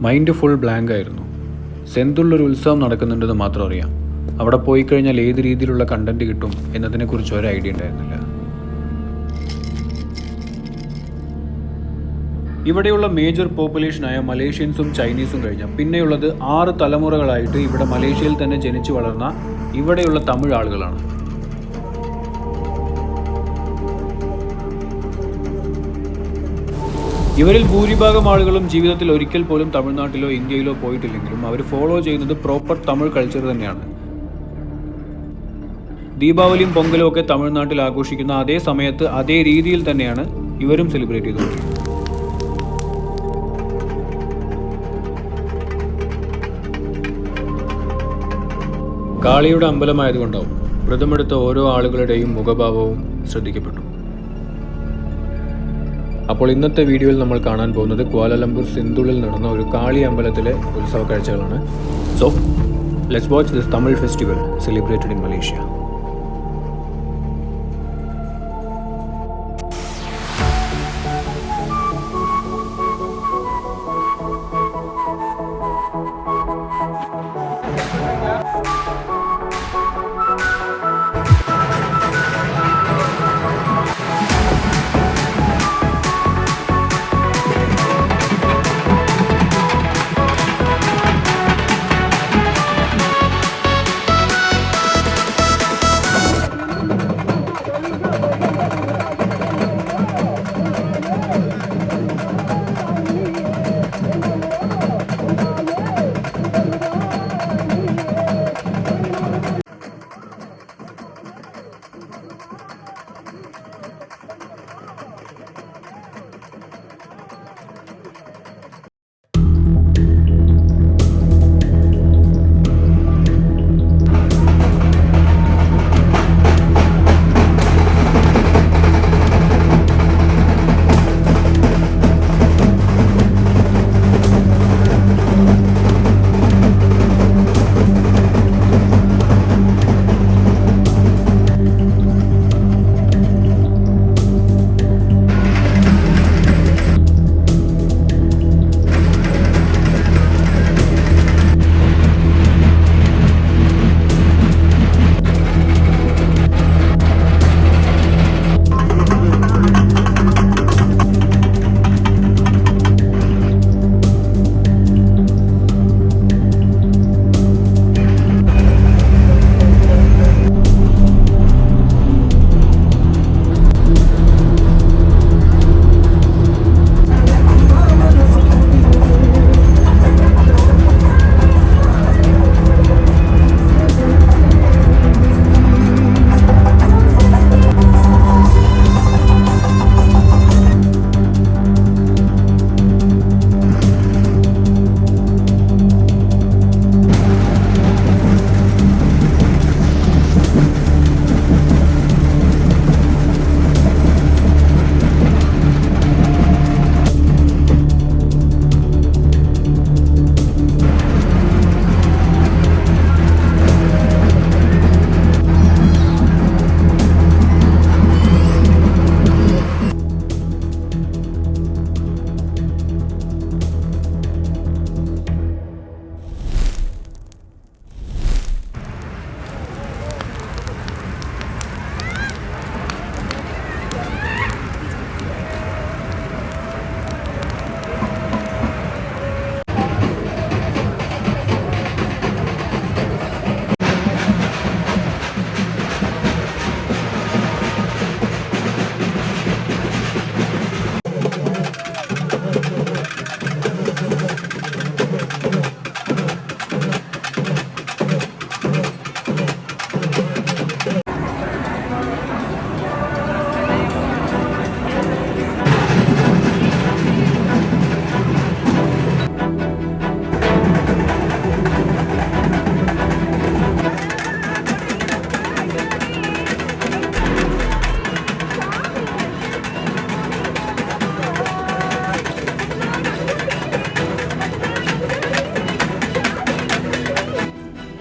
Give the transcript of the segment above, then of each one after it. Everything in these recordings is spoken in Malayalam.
മൈൻഡ് ഫുൾ ബ്ലാങ്ക് ആയിരുന്നു. സെന്തുള്ളൊരു ഉത്സവം നടക്കുന്നുണ്ടെന്ന് മാത്രം അറിയാം. അവിടെ പോയി കഴിഞ്ഞാൽ ഏത് രീതിയിലുള്ള കണ്ടന്റ് കിട്ടും എന്നതിനെക്കുറിച്ച് ഒരു ഐഡിയ ഉണ്ടായിരുന്നില്ല. ഇവിടെയുള്ള മേജർ പോപ്പുലേഷനായ മലേഷ്യൻസും ചൈനീസും കഴിഞ്ഞ പിന്നെയുള്ളത് 6 തലമുറകളായിട്ട് ഇവിടെ മലേഷ്യയിൽ തന്നെ ജനിച്ചു വളർന്ന ഇവിടെയുള്ള തമിഴ് ആളുകളാണ്. ഇവരിൽ ഭൂരിഭാഗം ആളുകളും ജീവിതത്തിൽ ഒരിക്കൽ പോലും തമിഴ്നാട്ടിലോ ഇന്ത്യയിലോ പോയിട്ടില്ലെങ്കിലും അവർ ഫോളോ ചെയ്യുന്നത് പ്രോപ്പർ തമിഴ് കൾച്ചർ തന്നെയാണ്. ദീപാവലിയും പൊങ്കലും ഒക്കെ തമിഴ്നാട്ടിൽ ആഘോഷിക്കുന്ന അതേ സമയത്ത് അതേ രീതിയിൽ തന്നെയാണ് ഇവരും സെലിബ്രേറ്റ് ചെയ്തുകൊണ്ടിരിക്കുന്നത്. കാളിയുടെ അമ്പലമായതുകൊണ്ടാവും വ്രതമെടുത്ത ഓരോ ആളുകളുടെയും മുഖഭാവവും ശ്രദ്ധിക്കപ്പെട്ടു. അപ്പോൾ ഇന്നത്തെ വീഡിയോയിൽ നമ്മൾ കാണാൻ പോകുന്നത് ക്വാലലംപൂർ സിന്തുളിൽ നടന്ന ഒരു കാളി അമ്പലത്തിലെ ഉത്സവ കാഴ്ചകളാണ്. So let's watch this Tamil festival celebrated in Malaysia.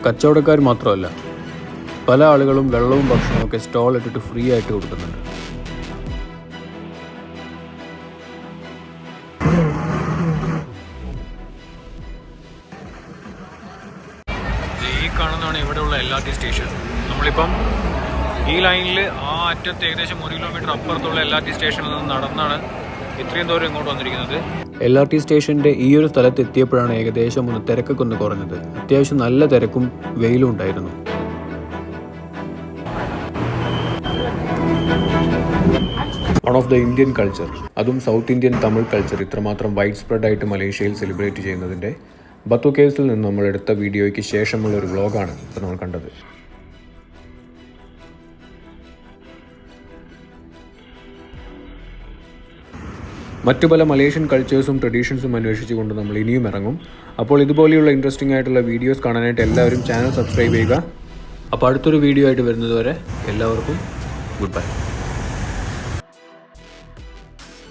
കച്ചവടക്കാർ മാത്രമല്ല, പല ആളുകളും വെള്ളവും ഭക്ഷണവും ഒക്കെ സ്റ്റോൾ ഇട്ടിട്ട് ഫ്രീ ആയിട്ട് കൊടുക്കുന്നുണ്ട്. നമ്മളിപ്പം ഈ ലൈനിൽ ആ അറ്റത്ത് ഏകദേശം 1 കിലോമീറ്റർ അപ്പുറത്തുള്ള LRT സ്റ്റേഷനിൽ നിന്ന് നടന്നാണ് ഇത്രയും ദൂരം ഇങ്ങോട്ട് വന്നിരിക്കുന്നത്. LRT സ്റ്റേഷൻ്റെ ഈ ഒരു സ്ഥലത്ത് എത്തിയപ്പോഴാണ് ഏകദേശം തിരക്കൊക്കെ ഒന്ന് കുറഞ്ഞത്. അത്യാവശ്യം നല്ല തിരക്കും വെയിലും ഉണ്ടായിരുന്നു. One of the Indian culture, അതും സൗത്ത് ഇന്ത്യൻ തമിഴ് കൾച്ചർ ഇത്രമാത്രം വൈഡ് സ്പ്രെഡ് ആയിട്ട് മലേഷ്യയിൽ സെലിബ്രേറ്റ് ചെയ്യുന്നതിൻ്റെ ബത്തു കേവ്സിൽ നിന്ന് നമ്മൾ എടുത്ത വീഡിയോയ്ക്ക് ശേഷമുള്ള ഒരു വ്ളോഗാണ് ഇപ്പോൾ നമ്മൾ കണ്ടത്. മറ്റു പല മലേഷ്യൻ കൾച്ചേഴ്സും ട്രഡീഷൻസും അന്വേഷിച്ചുകൊണ്ട് നമ്മൾ ഇനിയും ഇറങ്ങും. അപ്പോൾ ഇതുപോലെയുള്ള ഇൻട്രസ്റ്റിംഗ് ആയിട്ടുള്ള വീഡിയോസ് കാണാനായിട്ട് എല്ലാവരും ചാനൽ സബ്സ്ക്രൈബ് ചെയ്യുക. അപ്പോൾ അടുത്തൊരു വീഡിയോ ആയിട്ട് വരുന്നത് വരെ എല്ലാവർക്കും ഗുഡ് ബൈ.